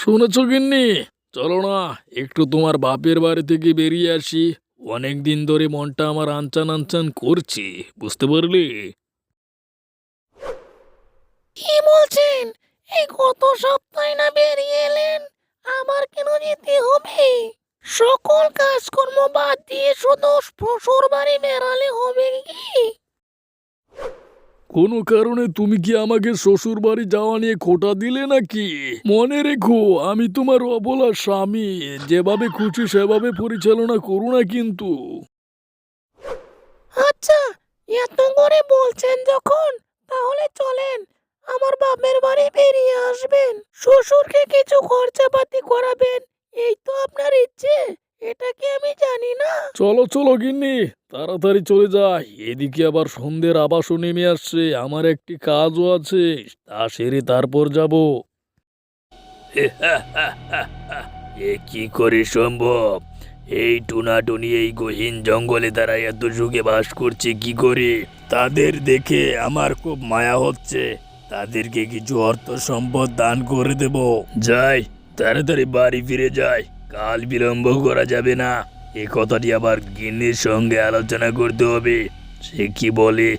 শুনেছ গিন্নি? চলো না, একটু তোমার বাপের বাড়ি থেকে বেরিয়ে আসি। অনেক দিন ধরে মনটা আমার আনচান আনচান করছে, বুঝতে পারলি? কি বলছেন? এই গত সপ্তাহে না বেরিয়ে এলেন, আবার কেন যেতে হবে? সকল কাজকর্ম বাদ দিয়ে শুধু শ্বশুর বাড়ি বেড়ালে হবে কি? কোনো কারণে তুমি কি আমাকে শ্বশুর বাড়ি যাওয়া নিয়ে খোঁটা দিলে নাকি? মনে রেখো, আমি তোমার অবলা স্বামী। যেভাবে খুশি সেভাবে পরিচালনা করো না কিন্তু। আচ্ছা, এত করে বলছেন যখন, তাহলে চলেন আমার বাপের বাড়ি বেরিয়ে আসবেন। শ্বশুরকে কিছু খরচাপাতি করাবেন, এই তো আপনার ইচ্ছে। এটা কি আমি জানি না? চলো চলো গিন্নি, তাড়াতাড়ি চলে যাই। এদিকে আবার সন্ধ্যের আবাসও নেমে আসছে, আমার একটি কাজও আছে, তা সেরে তারপর যাব। এ কি করে সম্ভব? এই টুনাটুনি এই গহীন জঙ্গলে তারা এত সুখে বাস করছে কি করে? তাদের দেখে আমার খুব মায়া হচ্ছে। তাদেরকে কিছু অর্থ সম্পদ দান করে দেব। যাই, তাড়াতাড়ি বাড়ি ফিরে যাই, কাল বিলম্ব করা যাবে না। এই কথাটি আবার গিন্নির সঙ্গে আলোচনা করতে হবে। সে কি বলে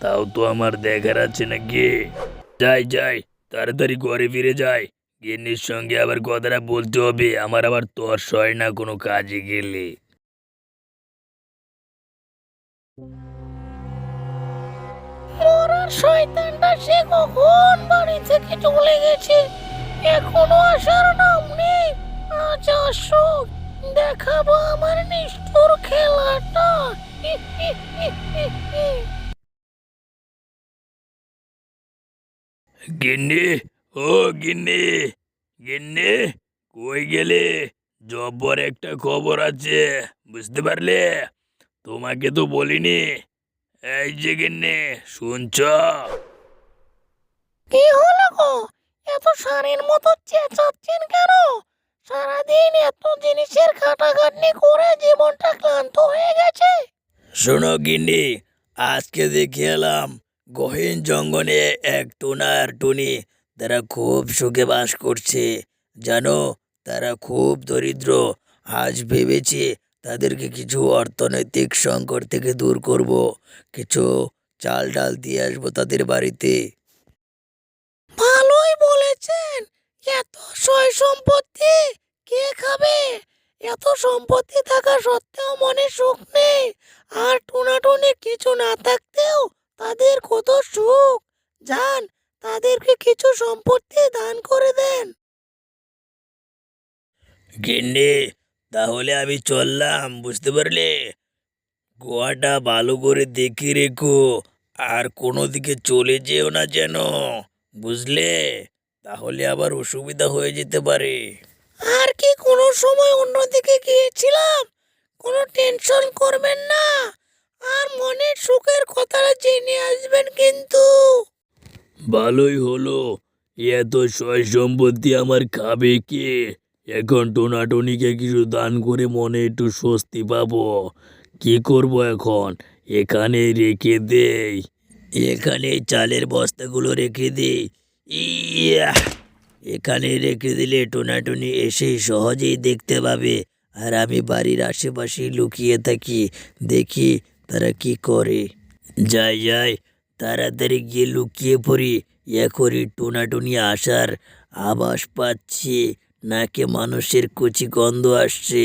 তাও তো আমার দেখার আছে নাকি। যাই যাই, তাড়াতাড়ি ঘরে ফিরে যাই। গিন্নির সঙ্গে আবার কথাটা বলতে হবে, আমার আবার তর সয় না কোনো কাজে গেলে। মরার শয়তানটা সে কখন বাড়ি থেকে চলে গেছে, এখনো আসার নাম নেই। আজ আসুক, দেখাবো আমার নিষ্ঠুর খেলাটা। গিন্নি, ও গিন্নি, গিন্নি, কই গেলে? জব্বর একটা খবর আছে, বুঝতে পারলে? তোমাকে তো বলিনি। এই যে গিন্নি, শুনছ? কি হলো গো? এত ষাঁড়ের মতো চেঁচাচ্ছেন কেন? সারাদিন এত জিনিসের খাটাখাটনি করে জীবনটা ক্লান্ত হয়ে গেছে। শোনো গিন্নি, আজকে দেখে এলাম গহীন জঙ্গলে এক টুনা আর টুনি, তারা খুব সুখে বাস করছে। জানো, তারা খুব দরিদ্র। আজ ভেবেছি তাদেরকে কিছু অর্থনৈতিক সংকট থেকে দূর করব, কিছু চাল ডাল দিয়ে আসবো তাদের বাড়িতে। ভালোই বলেছেন। এত সয় সম্পত্তি কে খাবে? এত সম্পত্তি থাকা সত্ত্বেও মনে সুখ নেই, আর টুনাটুনি কিছু না থাকতেও তাদের কত সুখ। যান, তাদেরকে কিছু সম্পত্তি দান করে দেন। গিন্নি, তাহলে আমি চললাম, বুঝতে পারলে? গোয়াটা ভালো করে দেখে রেখো, আর কোনো দিকে চলে যেও না যেন, বুঝলে? তাহলে আবার অসুবিধা হয়ে যেতে পারে। আর কি কোনো সময় অন্যদিকে গিয়েছিলাম? কোনো টেনশন করবেন না, আর মনের সুখের কথাটা জেনে আসবেন কিন্তু। ভালোই হলো, এত সয় সম্পত্তি আমার খাবে কে? এখন টোনাটনিকে কিছু দান করে মনে একটু স্বস্তি পাবো। কি করব এখন? এখানে রেখে দেই, এখানে চালের বস্তাগুলো রেখে দেই। ইয়া, এখানে রেখে দিলে টোনাটুনি এসেই সহজেই দেখতে পাবে। আর আমি বাড়ির আশেপাশে লুকিয়ে থাকি, দেখি তারা কি করে। যাই যাই, তাড়াতাড়ি গিয়ে লুকিয়ে পড়ি। এখনই টোনাটুনি আসার আভাস পাচ্ছি, নাকে মানুষের কচি গন্ধ আসছে।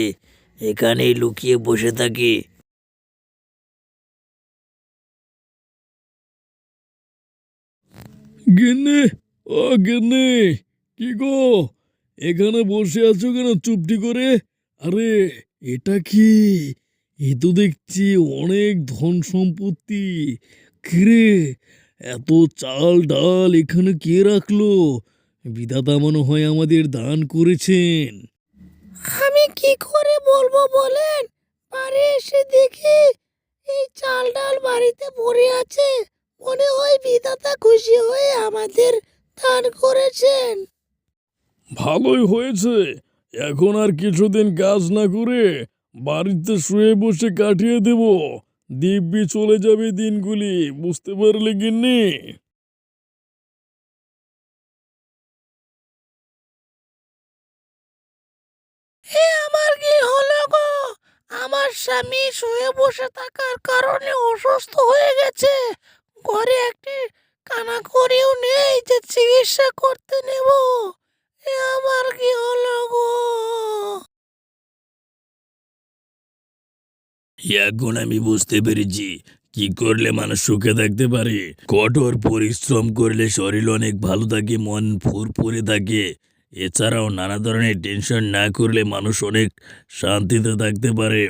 এখানেই লুকিয়ে বসে থাকি। গিন্নি, ও গিন্নি, কি গো, এখানে বসে আছো কেন চুপটি করে? আরে, এটা কি? এ তো দেখছি অনেক ধন সম্পত্তি। কিরে, এত চাল ডাল এখানে কে রাখলো? বিধাতা মনে হয় আমাদের দান করেছেন। আমি কি করে বলবো বলেন? বাড়ি এসে দেখি এই চাল ডাল বাড়িতে পড়ে আছে। মনে হয় বিধাতা খুশি হয়ে আমাদের দান করেছেন। ভালোই হয়েছে, এখন আর কিছুদিন কাজ না করে বাড়িতে শুয়ে বসে কাটিয়ে দেব। দিব্যি চলে যাবে দিনগুলি, বুঝতে পারলে গিন্নি? আমার কি হলো গো? আমার স্বামী শুয়ে বসে থাকার কারণে অসুস্থ হয়ে গেছে। ঘরে একটি কানাকড়িও নেই যে চিকিৎসা করতে নেব। আমার কি হলো গো? এখন আমি বুঝতে পেরেছি কি করলে মানুষ সুখে থাকতে পারে। কঠোর পরিশ্রম করলে শরীর অনেক ভালো থাকে, মন ফুরফুরে থাকে। এছাড়াও নানা ধরনের টেনশন না করলে মানুষ অনেক শান্তিতে থাকতে পারে।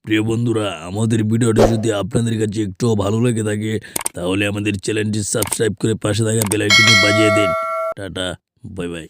প্রিয় বন্ধুরা, আমাদের ভিডিওটি যদি আপনাদের কাছে একটুও ভালো লেগে থাকে তাহলে আমাদের চ্যানেলটি সাবস্ক্রাইব করে পাশে থাকা বেল আইকনটি বাজিয়ে দিন। Tata, bye bye.